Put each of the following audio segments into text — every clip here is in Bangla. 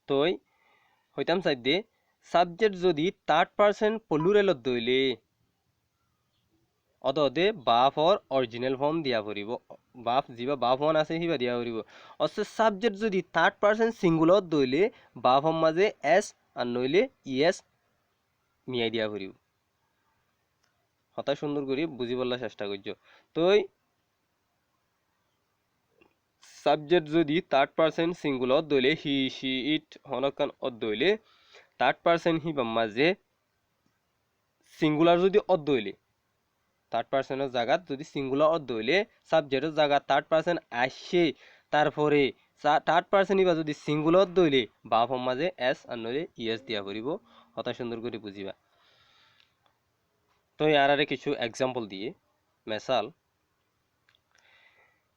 তই হইতাম চাইদে সাবজেক্ট যদি থার্ড পার্সন প্লুরেলত দইলে অদে বাফর অরিজিনাল ফর্ম দিয়া পড়িব বাফ যিবা বাফ ওয়ান আছে সিবা দিয়া পড়িব অথচ সাবজেক্ট যদি থার্ড পার্সন সিঙ্গুলত দইলে বাফর মাঝে এস আর নইলে ইএস মিয়াই দিয়া পড়িব হতা সুন্দর করে বুঝি বলার চেষ্টা করছ তই সাবজেক্ট যদি থার্ড পার্সন সিঙ্গুলত দইলে হি সি ইট হনকান দইলে থার্ড পার্সন হিবা মাঝে সিঙ্গুলার যদি দইলে থার্ড পার্সনের জায়গা যদি সিঙ্গুলার দইলে সাবজেক্টের জায়গা থার্ড পার্সন আসে তারপরে থার্ড পার্সন ইবা যদি সিঙ্গুলার দইলে বাফর মাঝে এস আর নইলে ইএস দিয়া পড়িব হতা সুন্দর করে বুঝিবা তো ইয়ারে কিছু এক্সাম্পল দিয়ে মেসাল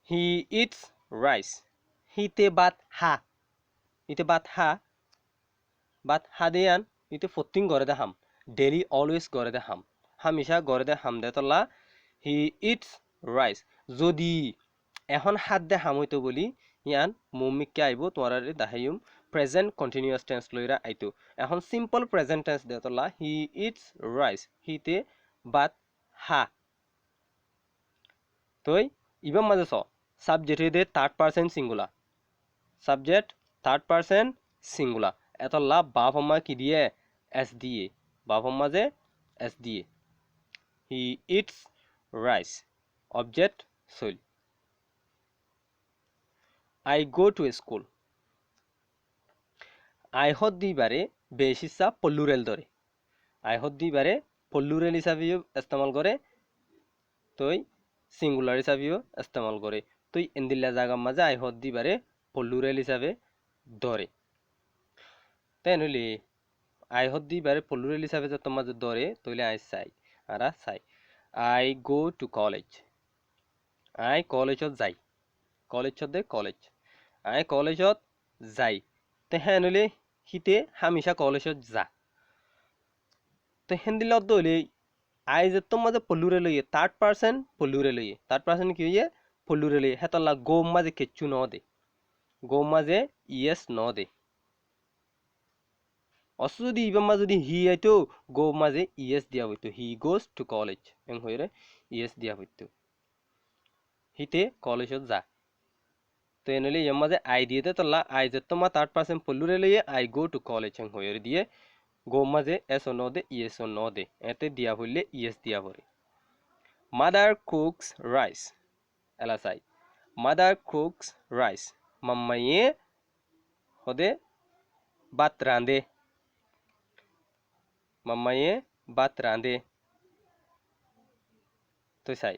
হি ইটস রাইস হিতে বাত হা দেয়ান ইতে ফটিং করে দে হাম ডেলি অলওয়েজ করে দে হাম হামিশা করে দে হাম দে তলা হি ইটস রাইস যদি এখন হাত দে হাম হইতো বলি ইয়ান মমিককে আইব তোমার দাহাইম প্রেজেন্ট কন্টিনিউয়াস টেন্স লইরা আইতো এখন সিম্পল প্রেজেন্ট টেন্স দে তলা হি ইটস রাইস হিতে বাত হা তই ইবাম মাঝে চ সাবজেক্ট দে third person singular subject third person singular এত লাভ বাপ আম্মা কি দিয়ে এস দিয়ে বাপ আম্মা যে এস দিয়ে হি ইটস রাইস অবজেক্ট সইল I go to school I হদ দিবারে বেশিসা পল্লুরেল ধরে আই হদ দিবারে পল্লুরেল হিসাবেও ইস্তেমাল করে তই সিঙ্গুলার হিসাবেও ইস্তেমাল করে তুই এন্দিল্লা জায়গার মাঝে আই হদ দিবারে পল্লুরেল হিসাবে ধরে তাই নইলে আই হদ দিবারে পল্লুরেল হিসাবে যে তোমার ধরে তইলে আই চাই আর চাই I go to college I কলেজত যাই কলেজত দে কলেজ আই কলেজত যাই তে হ্যাঁ নইলে হিতে হামিশা কলেজত যা তো হেন্দিলত দইলে আই যে তোমার পল্লুরে লইয়ে থার্ড পার্সন পল্লুরে লইয়ে থার্ড পার্সন কি হইয়ে পল্লুরে লইয়ে হেতলা গো মাঝে কেচ্ছু ন দে গো মাঝে ইয়েস ন দে অস যদি ইবাম্মা যদি হি আইতো গো মাঝে ইয়েস দিয়া হইতো হি গোস টু কলেজ এং হইরে ইয়েস দিয়া হইতো হিতে কলেজত যা তো এনেলে ইয়ার মাঝে আই দিয়ে দে তলা আই যে তোমার থার্ড পার্সন পল্লুরে লইয়ে আই গো টু কলেজ এং হইরে দিয়ে গো মাঝে এস ও ন দে ইয়েস ও ন দে এতে দিয়া হইলে ইয়েস দিয়া পড়ে মাদার কুকস রাইস এলা চাই মাদার কুকস রাইস মাম্মাইয়ে হদে ভাত রাঁধে মাম্মাইয়ে ভাত রাঁধে তো চাই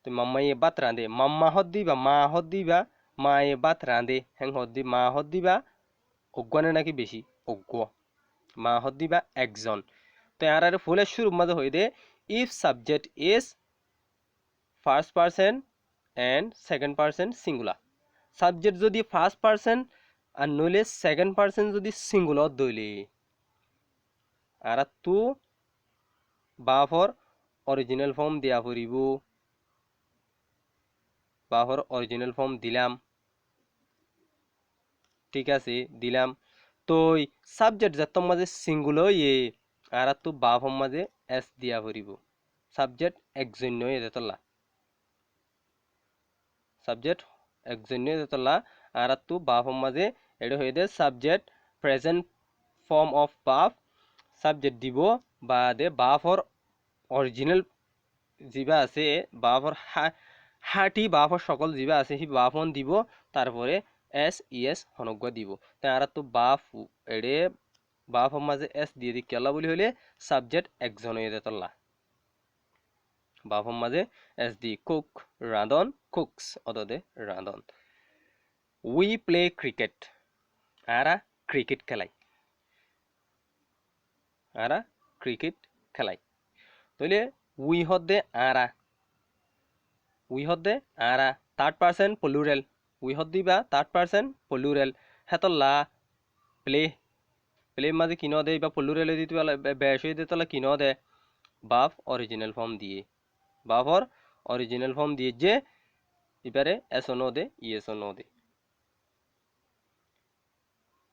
তো মাম্মাইয়ে ভাত রাঁধে মাম্মা হদ দিবা মায়ে ভাত রাঁধে হেং হদ দি মা হদ দিবা অজ্ঞানে নাকি বেশি অজ্ঞ মা হদ দিবা একজন তো আর ফুলের শুরু মাঝে হয়ে দে if subject is first person and second person singular subject যদি ফার্স্ট পার্সন আর নইলে সেকেন্ড পার্সন যদি সিঙ্গুলার দইলে আর তু বাফর অরিজিনাল ফর্ম দিয়া পড়িব বাফর অরিজিনাল ফর্ম দিলাম ঠিক আছে দিলাম তই সাবজেক্ট যার মাঝে সিঙ্গুলার ইয়ে আর তু বাফর মাঝে এস দিয়া পড়িব সাবজেক্ট একজন্য এতলা সাবজেক্ট একজন্য এতলা আর তু বাফর মাঝে এটা হয়ে দে subject present form of verb subject দিব বা দে বাফর অরিজিনাল যিবা আছে বাফর হাটি বাফর সকল যিবা আছে সেই বাফন দিব তারপরে এস ইএস হনজ্ঞ দিব তাই আর তো বাফ এড়ে বাফর মাঝে এস দিয়ে দি কেলা বলি হইলে সাবজেক্ট একজন হয়ে যেতলা বাফর মাঝে এস দি কুক রাঁধন কুকস অদে রাঁধন উই প্লে ক্রিকেট আরা ক্রিকেট খেলাই আরা ক্রিকেট খেলাই তাহলে উই হদে আরা উই হদে আরা থার্ড পার্সন প্লুরাল উই হদ দিবা থার্ড পার্সন প্লুরাল হেতলা প্লে প্লে মাঝে কিন দে বা প্লুরাল দিতে বেশ হয়ে দিতে কিন দে বাফ অরিজিনাল ফর্ম দিয়ে বাফর অরিজিনাল ফর্ম দিয়ে যে এবারে এস নো দে ইএস নো দে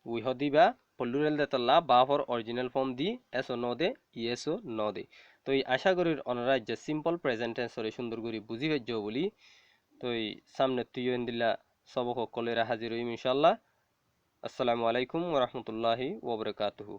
উই হদিবা পল্লুরেল দেতলা বা ফর অরিজিনাল ফর্ম দি এসো ন দে ইয়েসো ন দে। তো এই আশা করি অনারা যে সিম্পল প্রেজেন্ট টেন্সরে সুন্দর করে বুঝি পাইজ বলি। তো এই সামনে তুইও এন্দিল্লা সবক কলেরা হাজির হইম ইনশাল্লাহ। আসসালামু আলাইকুম ওয়া রাহমাতুল্লাহি ওয়া বারাকাতুহু।